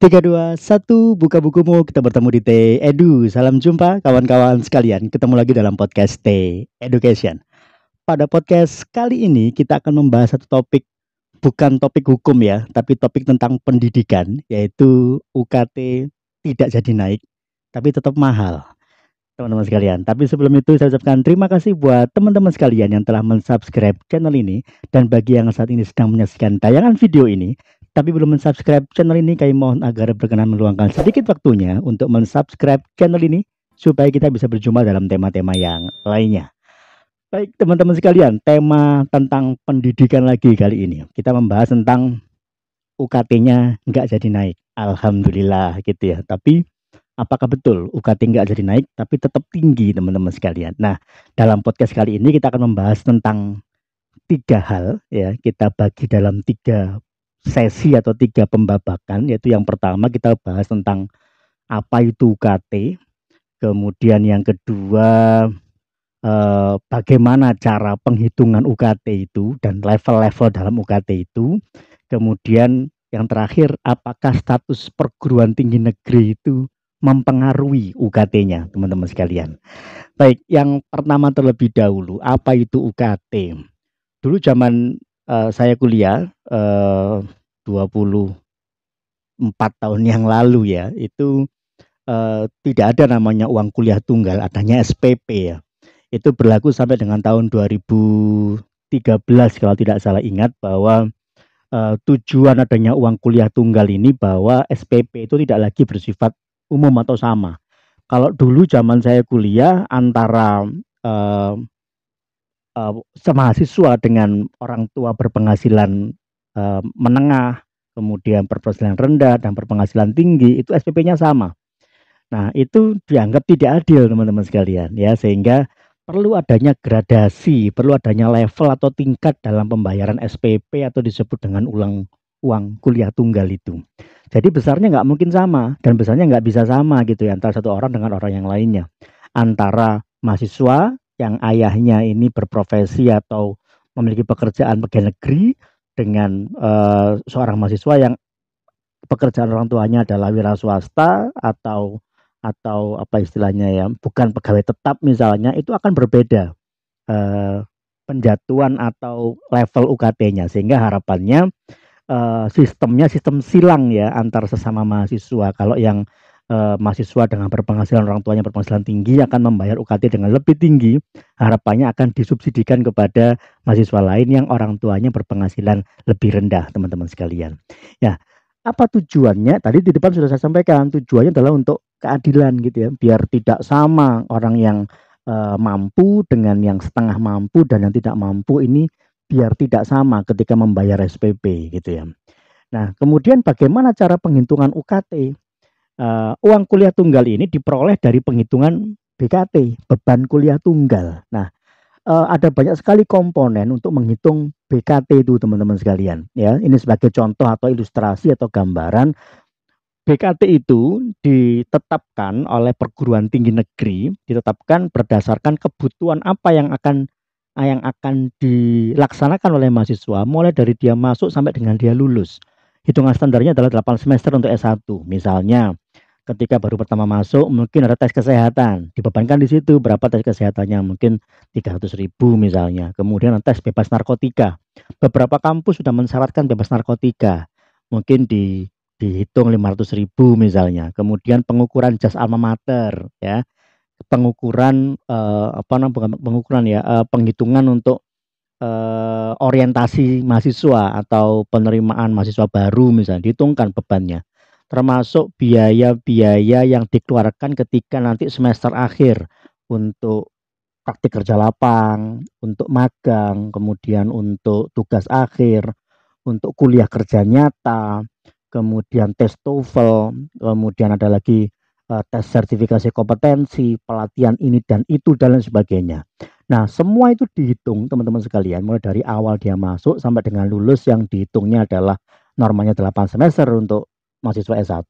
Tiga, dua, satu, buka bukumu, kita bertemu di T Edu. Salam jumpa kawan-kawan sekalian, ketemu lagi dalam podcast T Education. Pada podcast kali ini kita akan membahas satu topik, bukan topik hukum ya, tapi topik tentang pendidikan, yaitu UKT tidak jadi naik, tapi tetap mahal, teman-teman sekalian. Tapi sebelum itu saya ucapkan terima kasih buat teman-teman sekalian yang telah mensubscribe channel ini, dan bagi yang saat ini sedang menyaksikan tayangan video ini, tapi belum mensubscribe channel ini, kami mohon agar berkenan meluangkan sedikit waktunya untuk mensubscribe channel ini, supaya kita bisa berjumpa dalam tema-tema yang lainnya. Baik teman-teman sekalian, tema tentang pendidikan lagi kali ini. Kita membahas tentang UKT-nya nggak jadi naik. Alhamdulillah gitu ya. Tapi apakah betul UKT nggak jadi naik tapi tetap tinggi teman-teman sekalian? Nah, dalam podcast kali ini kita akan membahas tentang tiga hal ya. Kita bagi dalam tiga sesi atau tiga pembabakan, yaitu yang pertama kita bahas tentang apa itu UKT, kemudian yang kedua bagaimana cara penghitungan UKT itu dan level-level dalam UKT itu, kemudian yang terakhir apakah status perguruan tinggi negeri itu mempengaruhi UKT-nya teman-teman sekalian. Baik, yang pertama terlebih dahulu, apa itu UKT? Dulu zaman saya kuliah 24 tahun yang lalu ya, itu tidak ada namanya uang kuliah tunggal, adanya SPP ya. Itu berlaku sampai dengan tahun 2013 kalau tidak salah ingat, bahwa tujuan adanya uang kuliah tunggal ini bahwa SPP itu tidak lagi bersifat umum atau sama. Kalau dulu zaman saya kuliah antara mahasiswa dengan orang tua berpenghasilan menengah, kemudian berpenghasilan rendah dan berpenghasilan tinggi, itu SPP-nya sama. Nah, itu dianggap tidak adil teman-teman sekalian ya, sehingga perlu adanya gradasi, perlu adanya level atau tingkat dalam pembayaran SPP atau disebut dengan uang kuliah tunggal itu. Jadi besarnya nggak mungkin sama dan besarnya nggak bisa sama gitu ya antara satu orang dengan orang yang lainnya. Antara mahasiswa yang ayahnya ini berprofesi atau memiliki pekerjaan pegawai negeri dengan seorang mahasiswa yang pekerjaan orang tuanya adalah wira swasta atau apa istilahnya ya, bukan pegawai tetap misalnya, itu akan berbeda penjatuhan atau level UKT-nya, sehingga harapannya sistemnya sistem silang ya antar sesama mahasiswa. Kalau yang mahasiswa dengan berpenghasilan, orang tuanya berpenghasilan tinggi akan membayar UKT dengan lebih tinggi, harapannya akan disubsidikan kepada mahasiswa lain yang orang tuanya berpenghasilan lebih rendah teman-teman sekalian. Ya, apa tujuannya? Tadi di depan sudah saya sampaikan, tujuannya adalah untuk keadilan gitu ya, biar tidak sama orang yang mampu dengan yang setengah mampu, dan yang tidak mampu ini biar tidak sama ketika membayar SPP gitu ya. Nah, kemudian bagaimana cara penghitungan UKT? Uang kuliah tunggal ini diperoleh dari penghitungan BKT, beban kuliah tunggal. Nah, ada banyak sekali komponen untuk menghitung BKT itu teman-teman sekalian ya. Ini sebagai contoh atau ilustrasi atau gambaran, BKT itu ditetapkan oleh perguruan tinggi negeri, ditetapkan berdasarkan kebutuhan apa yang akan dilaksanakan oleh mahasiswa mulai dari dia masuk sampai dengan dia lulus. Hitungan standarnya adalah 8 semester untuk S1. Misalnya ketika baru pertama masuk mungkin ada tes kesehatan, dibebankan di situ berapa tes kesehatannya, mungkin 300.000 misalnya. Kemudian tes bebas narkotika. Beberapa kampus sudah mensyaratkan bebas narkotika. Mungkin dihitung 500.000 misalnya. Kemudian pengukuran jas alma mater ya. Pengukuran pengukuran ya, penghitungan untuk orientasi mahasiswa atau penerimaan mahasiswa baru misalnya, dihitungkan bebannya. Termasuk biaya-biaya yang dikeluarkan ketika nanti semester akhir untuk praktik kerja lapang, untuk magang, kemudian untuk tugas akhir, untuk kuliah kerja nyata, kemudian tes TOEFL, kemudian ada lagi tes sertifikasi kompetensi, pelatihan ini dan itu dan lain sebagainya. Nah, semua itu dihitung teman-teman sekalian, mulai dari awal dia masuk sampai dengan lulus, yang dihitungnya adalah normanya 8 semester untuk mahasiswa S1.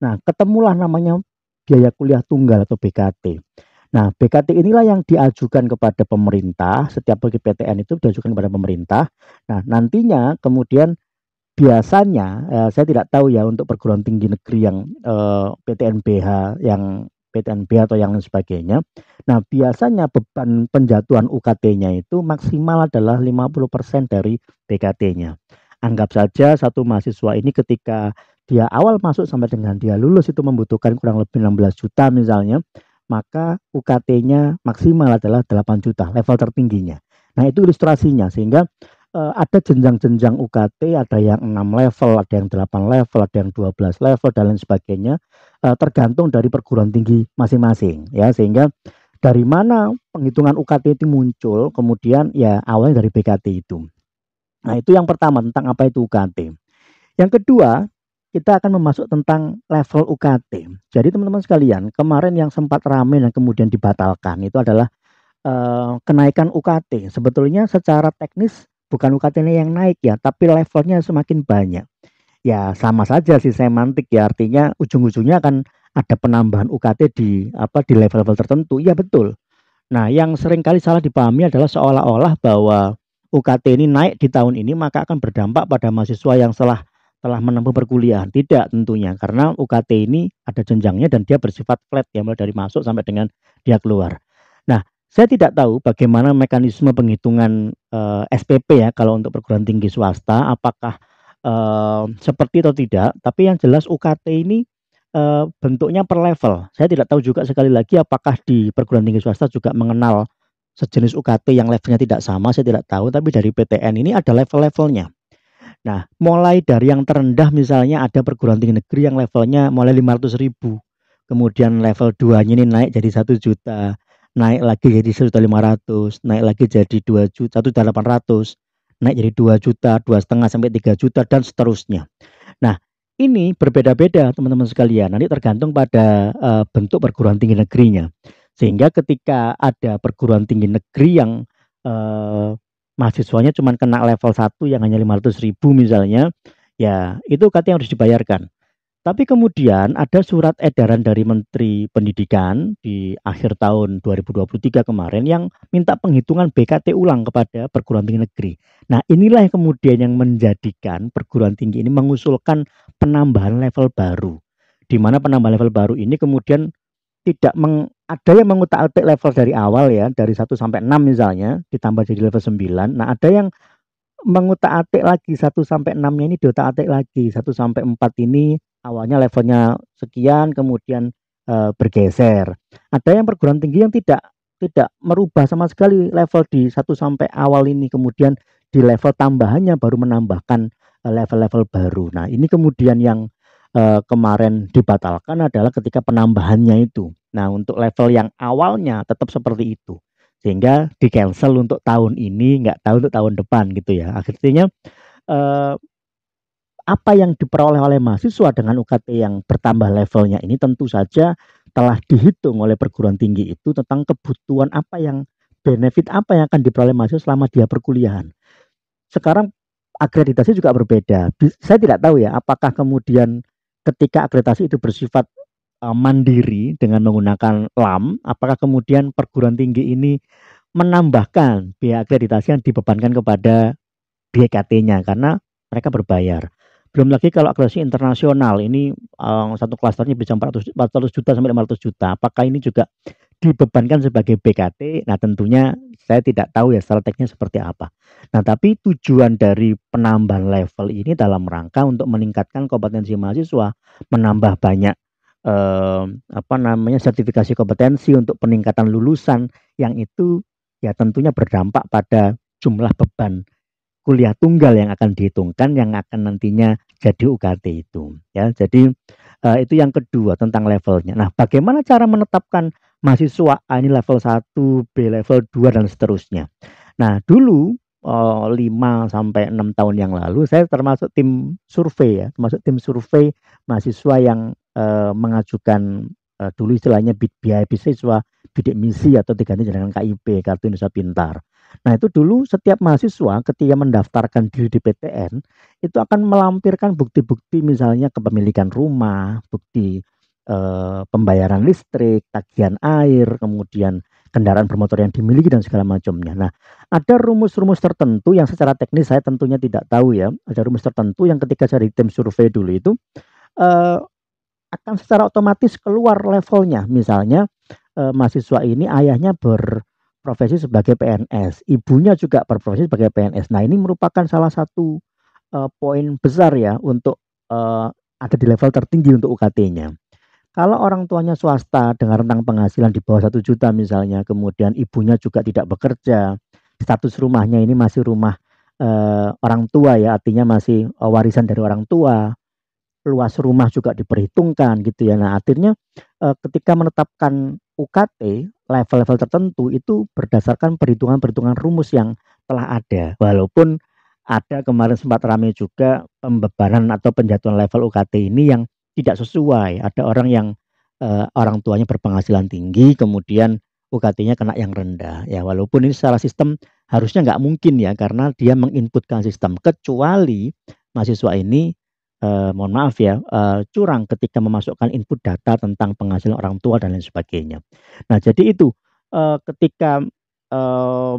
Nah, ketemulah namanya biaya kuliah tunggal atau BKT. Nah, BKT inilah yang diajukan kepada pemerintah, setiap bagi PTN itu diajukan kepada pemerintah. Nah, nantinya kemudian biasanya, saya tidak tahu ya untuk perguruan tinggi negeri yang, PTNBH, yang PTNBH atau yang lain sebagainya. Nah, biasanya beban penjatuhan UKT-nya itu maksimal adalah 50% dari BKT-nya. Anggap saja satu mahasiswa ini ketika dia awal masuk sampai dengan dia lulus itu membutuhkan kurang lebih 16 juta misalnya, maka UKT-nya maksimal adalah 8 juta, level tertingginya. Nah, itu ilustrasinya sehingga ada jenjang-jenjang UKT, ada yang 6 level, ada yang 8 level, ada yang 12 level dan lain sebagainya, tergantung dari perguruan tinggi masing-masing ya, sehingga dari mana penghitungan UKT itu muncul, kemudian ya awalnya dari BKT itu. Nah, itu yang pertama tentang apa itu UKT. Yang kedua, kita akan memasuk tentang level UKT. Jadi teman-teman sekalian, kemarin yang sempat ramai dan kemudian dibatalkan itu adalah kenaikan UKT. Sebetulnya secara teknis bukan UKT-nya yang naik ya, tapi levelnya semakin banyak. Ya sama saja sih semantik ya, artinya ujung-ujungnya akan ada penambahan UKT di level-level tertentu. Ya betul. Nah, yang seringkali salah dipahami adalah seolah-olah bahwa UKT ini naik di tahun ini maka akan berdampak pada mahasiswa yang telah menempuh perkuliahan. Tidak tentunya, karena UKT ini ada jenjangnya dan dia bersifat flat ya, mulai dari masuk sampai dengan dia keluar. Nah, saya tidak tahu bagaimana mekanisme penghitungan SPP ya kalau untuk perguruan tinggi swasta, apakah seperti atau tidak, tapi yang jelas UKT ini bentuknya per level. Saya tidak tahu juga sekali lagi apakah di perguruan tinggi swasta juga mengenal sejenis UKT yang levelnya tidak sama, saya tidak tahu, tapi dari PTN ini ada level-levelnya. Nah, mulai dari yang terendah misalnya ada perguruan tinggi negeri yang levelnya mulai 500.000, kemudian level 2-nya ini naik jadi 1 juta, naik lagi jadi 1.500.000, naik lagi jadi 2 juta, 1.800.000, naik jadi 2 juta, 2,5 sampai 3 juta dan seterusnya. Nah, ini berbeda-beda teman-teman sekalian, nanti tergantung pada bentuk perguruan tinggi negerinya. Sehingga ketika ada perguruan tinggi negeri yang mahasiswanya cuma kena level 1 yang hanya 500.000 misalnya, ya itu UKT yang harus dibayarkan. Tapi kemudian ada surat edaran dari Menteri Pendidikan di akhir tahun 2023 kemarin yang minta penghitungan BKT ulang kepada perguruan tinggi negeri. Nah, inilah yang kemudian yang menjadikan perguruan tinggi ini mengusulkan penambahan level baru. Di mana penambahan level baru ini kemudian tidak ada yang mengutak-atik level dari awal ya, dari 1 sampai 6 misalnya, ditambah jadi level 9. Nah, ada yang mengutak-atik lagi 1 sampai 6-nya ini diotak-atik lagi. 1 sampai 4 ini awalnya levelnya sekian, kemudian bergeser. Ada yang perguruan tinggi yang tidak merubah sama sekali level di 1 sampai awal ini, kemudian di level tambahannya baru menambahkan level-level baru. Nah, ini kemudian yang kemarin dibatalkan adalah ketika penambahannya itu. Nah, untuk level yang awalnya tetap seperti itu. Sehingga di cancel untuk tahun ini, nggak tahu untuk tahun depan gitu ya. Akhirnya apa yang diperoleh oleh mahasiswa dengan UKT yang bertambah levelnya ini tentu saja telah dihitung oleh perguruan tinggi itu tentang kebutuhan apa yang benefit apa yang akan diperoleh mahasiswa selama dia perkuliahan. Sekarang akreditasi juga berbeda. Saya tidak tahu ya apakah kemudian ketika akreditasi itu bersifat mandiri dengan menggunakan LAM, apakah kemudian perguruan tinggi ini menambahkan biaya akreditasi yang dibebankan kepada BKT-nya karena mereka berbayar. Belum lagi kalau akreditasi internasional ini satu klasternya bisa 400 juta sampai 500 juta. Apakah ini juga dibebankan sebagai BKT? Nah, tentunya saya tidak tahu ya strateginya seperti apa. Nah, tapi tujuan dari penambahan level ini dalam rangka untuk meningkatkan kompetensi mahasiswa, menambah banyak sertifikasi kompetensi untuk peningkatan lulusan yang itu ya tentunya berdampak pada jumlah beban kuliah tunggal yang akan dihitungkan yang akan nantinya jadi UKT itu ya. Jadi itu yang kedua tentang levelnya. Nah, bagaimana cara menetapkan mahasiswa ini level 1, B level 2 dan seterusnya. Nah, dulu 5 sampai 6 tahun yang lalu saya termasuk tim survei ya, termasuk tim survei mahasiswa yang mengajukan dulu istilahnya beasiswa bidik misi atau diganti dengan KIP, Kartu Indonesia Pintar. Nah, itu dulu setiap mahasiswa ketika mendaftarkan diri di PTN itu akan melampirkan bukti-bukti misalnya kepemilikan rumah, bukti pembayaran listrik, tagihan air, kemudian kendaraan bermotor yang dimiliki dan segala macamnya. Nah, ada rumus-rumus tertentu yang secara teknis saya tentunya tidak tahu ya. Ada rumus tertentu yang ketika saya di tim survei dulu itu eh, akan secara otomatis keluar levelnya. Misalnya mahasiswa ini ayahnya berprofesi sebagai PNS, ibunya juga berprofesi sebagai PNS. Nah, ini merupakan salah satu poin besar ya untuk ada di level tertinggi untuk UKT-nya. Kalau orang tuanya swasta dengan rentang penghasilan di bawah 1 juta misalnya, kemudian ibunya juga tidak bekerja, status rumahnya ini masih rumah orang tua ya, artinya masih warisan dari orang tua, luas rumah juga diperhitungkan gitu ya. Nah, akhirnya ketika menetapkan UKT level-level tertentu itu berdasarkan perhitungan-perhitungan rumus yang telah ada. Walaupun ada kemarin sempat ramai juga pembebanan atau penjatuhan level UKT ini yang tidak sesuai. Ada orang yang orang tuanya berpenghasilan tinggi, kemudian UKT-nya kena yang rendah. Ya, walaupun ini secara sistem harusnya nggak mungkin ya, karena dia menginputkan sistem. Kecuali mahasiswa ini mohon maaf ya, curang ketika memasukkan input data tentang penghasilan orang tua dan lain sebagainya. Nah, jadi itu ketika eh,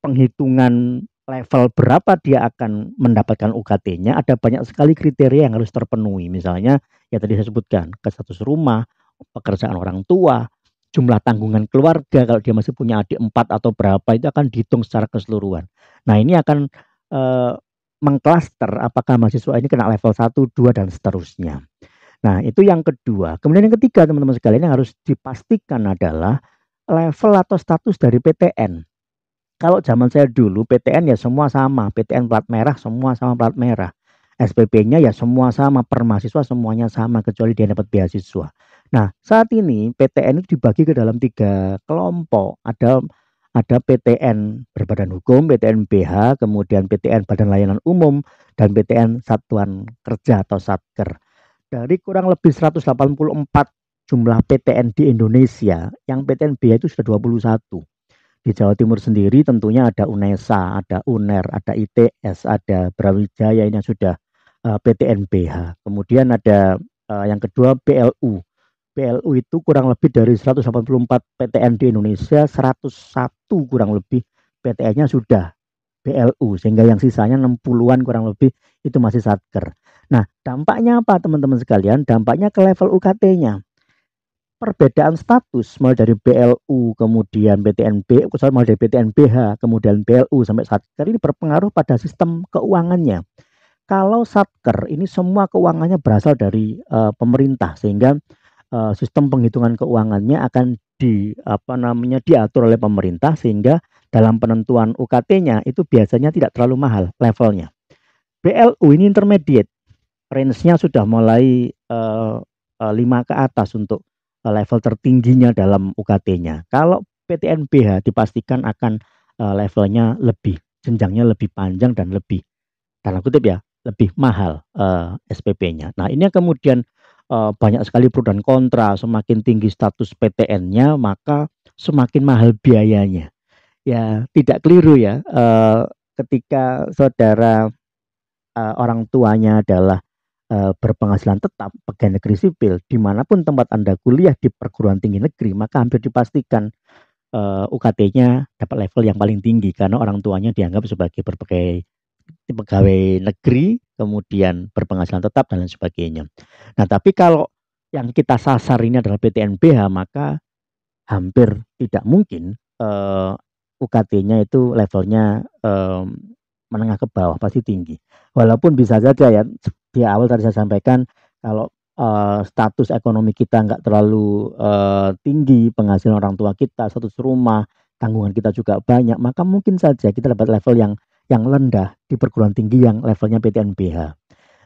penghitungan level berapa dia akan mendapatkan UKT-nya, ada banyak sekali kriteria yang harus terpenuhi. Misalnya, ya tadi saya sebutkan, ke status rumah, pekerjaan orang tua, jumlah tanggungan keluarga, kalau dia masih punya adik 4 atau berapa, itu akan dihitung secara keseluruhan. Nah, ini akan eh, mengklaster apakah mahasiswa ini kena level 1, 2, dan seterusnya. Nah, itu yang kedua. Kemudian yang ketiga, teman-teman sekalian, yang harus dipastikan adalah level atau status dari PTN. Kalau zaman saya dulu PTN ya semua sama, PTN plat merah semua sama plat merah. SPP-nya ya semua sama, per mahasiswa semuanya sama kecuali dia dapat beasiswa. Nah, saat ini PTN itu dibagi ke dalam 3 kelompok. Ada PTN berbadan hukum, PTN BH, kemudian PTN Badan Layanan Umum, dan PTN Satuan Kerja atau Satker. Dari kurang lebih 184 jumlah PTN di Indonesia, yang PTN BH itu sudah 21. Di Jawa Timur sendiri tentunya ada UNESA, ada UNER, ada ITS, ada Brawijaya ini yang sudah PTN BH. Kemudian ada yang kedua PLU. PLU itu kurang lebih dari 184 PTN di Indonesia, 101 kurang lebih PTN-nya sudah PLU, sehingga yang sisanya 60-an kurang lebih itu masih satker. Nah, dampaknya apa teman-teman sekalian? Dampaknya ke level UKT-nya. Perbedaan status mulai dari BLU kemudian PTNB, mulai dari PTNBH kemudian BLU sampai satker ini berpengaruh pada sistem keuangannya. Kalau satker ini semua keuangannya berasal dari pemerintah, sehingga sistem penghitungan keuangannya akan diatur oleh pemerintah, sehingga dalam penentuan UKT-nya itu biasanya tidak terlalu mahal levelnya. BLU ini intermediate, range-nya sudah mulai 5 ke atas untuk level tertingginya dalam UKT-nya. Kalau PTNBH dipastikan akan levelnya lebih, jenjangnya lebih panjang dan lebih, dalam kutip ya, lebih mahal SPP-nya. Nah, ini yang kemudian banyak sekali pro dan kontra. Semakin tinggi status PTN-nya, maka semakin mahal biayanya. Ya, tidak keliru ya, ketika saudara orang tuanya adalah berpenghasilan tetap, pegawai negeri sipil, dimanapun tempat Anda kuliah di perguruan tinggi negeri, maka hampir dipastikan UKT-nya dapat level yang paling tinggi karena orang tuanya dianggap sebagai pegawai negeri, kemudian berpenghasilan tetap dan lain sebagainya. Nah, tapi kalau yang kita sasar ini adalah PTNBH, maka hampir tidak mungkin UKT-nya itu levelnya menengah ke bawah, pasti tinggi. Walaupun bisa saja ya, di awal tadi saya sampaikan kalau status ekonomi kita nggak terlalu tinggi, penghasilan orang tua kita, status rumah, tanggungan kita juga banyak, maka mungkin saja kita dapat level yang rendah di perguruan tinggi yang levelnya PTNBH.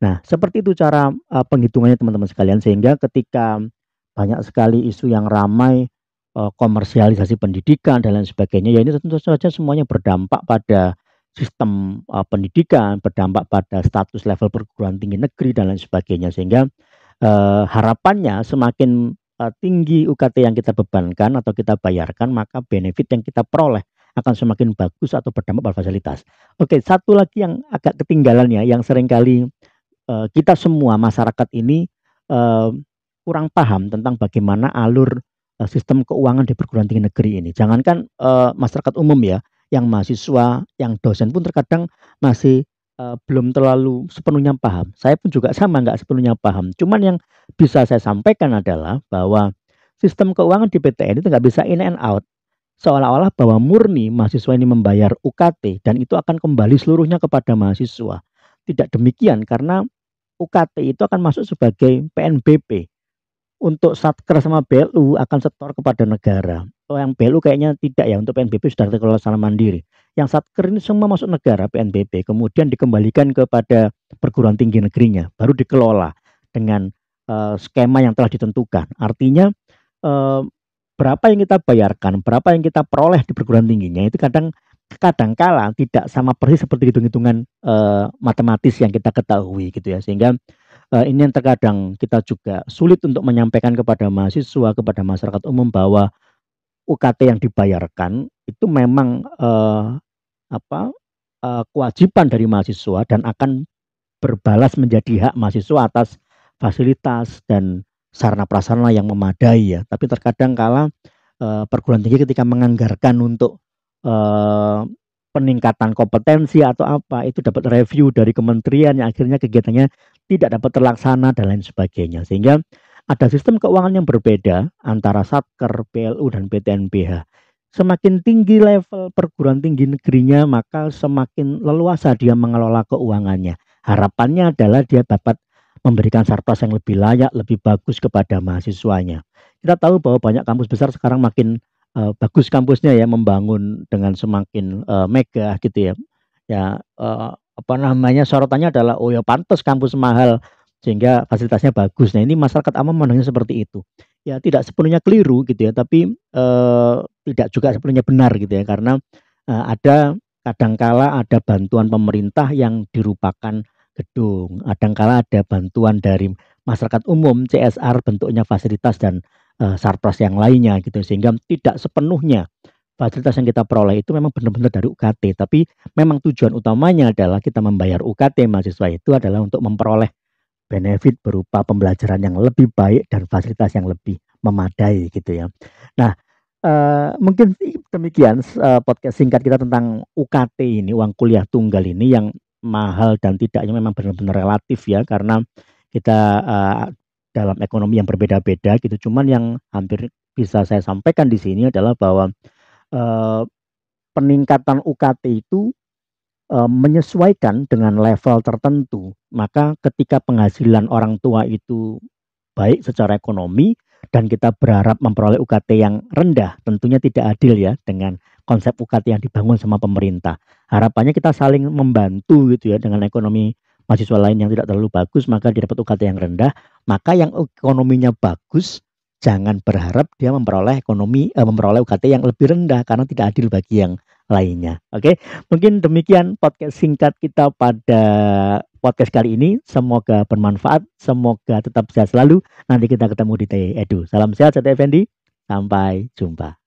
Nah, seperti itu cara penghitungannya teman-teman sekalian, sehingga ketika banyak sekali isu yang ramai komersialisasi pendidikan dan lain sebagainya, ya ini tentu saja semuanya berdampak pada sistem pendidikan, berdampak pada status level perguruan tinggi negeri dan lain sebagainya, sehingga harapannya semakin tinggi UKT yang kita bebankan atau kita bayarkan, maka benefit yang kita peroleh akan semakin bagus atau berdampak pada fasilitas. Oke, satu lagi yang agak ketinggalan ya, yang seringkali kita semua masyarakat ini kurang paham tentang bagaimana alur sistem keuangan di perguruan tinggi negeri ini. Jangankan masyarakat umum ya, yang mahasiswa, yang dosen pun terkadang masih belum terlalu sepenuhnya paham. Saya pun juga sama nggak sepenuhnya paham. Cuman yang bisa saya sampaikan adalah bahwa sistem keuangan di PTN itu nggak bisa in and out. Seolah-olah bahwa murni mahasiswa ini membayar UKT dan itu akan kembali seluruhnya kepada mahasiswa. Tidak demikian karena UKT itu akan masuk sebagai PNBP. Untuk Satker sama BLU akan setor kepada negara. Oh, yang BLU kayaknya tidak ya, untuk PNBP sudah dikelola secara mandiri. Yang Satker ini semua masuk negara PNBP, kemudian dikembalikan kepada perguruan tinggi negerinya, baru dikelola dengan skema yang telah ditentukan. Artinya berapa yang kita bayarkan, berapa yang kita peroleh di perguruan tingginya itu kadang-kala tidak sama persis seperti hitung-hitungan matematis yang kita ketahui gitu ya, sehingga ini yang terkadang kita juga sulit untuk menyampaikan kepada mahasiswa, kepada masyarakat umum bahwa UKT yang dibayarkan itu memang kewajiban dari mahasiswa dan akan berbalas menjadi hak mahasiswa atas fasilitas dan sarana prasarana yang memadai ya. Tapi terkadang kala perguruan tinggi ketika menganggarkan untuk peningkatan kompetensi atau apa itu dapat review dari kementerian yang akhirnya kegiatannya tidak dapat terlaksana dan lain sebagainya, sehingga ada sistem keuangan yang berbeda antara Satker, PLU dan PTNBH. Semakin tinggi level perguruan tinggi negerinya maka semakin leluasa dia mengelola keuangannya. Harapannya adalah dia dapat memberikan surplus yang lebih layak, lebih bagus kepada mahasiswanya. Kita tahu bahwa banyak kampus besar sekarang makin bagus kampusnya ya, membangun dengan semakin megah gitu ya. Ya apa namanya, sorotannya adalah oh ya pantas kampus mahal sehingga fasilitasnya bagus. Nah, ini masyarakat awam memandangnya seperti itu. Ya tidak sepenuhnya keliru gitu ya, tapi tidak juga sepenuhnya benar gitu ya, karena ada kadangkala ada bantuan pemerintah yang dirupakan gedung, kadangkala ada bantuan dari masyarakat umum CSR bentuknya fasilitas dan surplus yang lainnya gitu, sehingga tidak sepenuhnya fasilitas yang kita peroleh itu memang benar-benar dari UKT, tapi memang tujuan utamanya adalah kita membayar UKT mahasiswa itu adalah untuk memperoleh benefit berupa pembelajaran yang lebih baik dan fasilitas yang lebih memadai gitu ya. Nah, mungkin demikian podcast singkat kita tentang UKT ini, uang kuliah tunggal ini yang mahal dan tidaknya memang benar-benar relatif ya, karena kita dalam ekonomi yang berbeda-beda gitu. Cuman yang hampir bisa saya sampaikan di sini adalah bahwa peningkatan UKT itu menyesuaikan dengan level tertentu. Maka ketika penghasilan orang tua itu baik secara ekonomi dan kita berharap memperoleh UKT yang rendah, tentunya tidak adil ya dengan konsep UKT yang dibangun sama pemerintah. Harapannya kita saling membantu gitu ya, dengan ekonomi mahasiswa lain yang tidak terlalu bagus maka dia dapat UKT yang rendah, maka yang ekonominya bagus jangan berharap dia memperoleh memperoleh UKT yang lebih rendah karena tidak adil bagi yang lainnya. Oke, mungkin demikian podcast singkat kita pada podcast kali ini. Semoga bermanfaat, semoga tetap sehat selalu. Nanti kita ketemu di TE Edu. Salam sehat, saya Effendi. Sampai jumpa.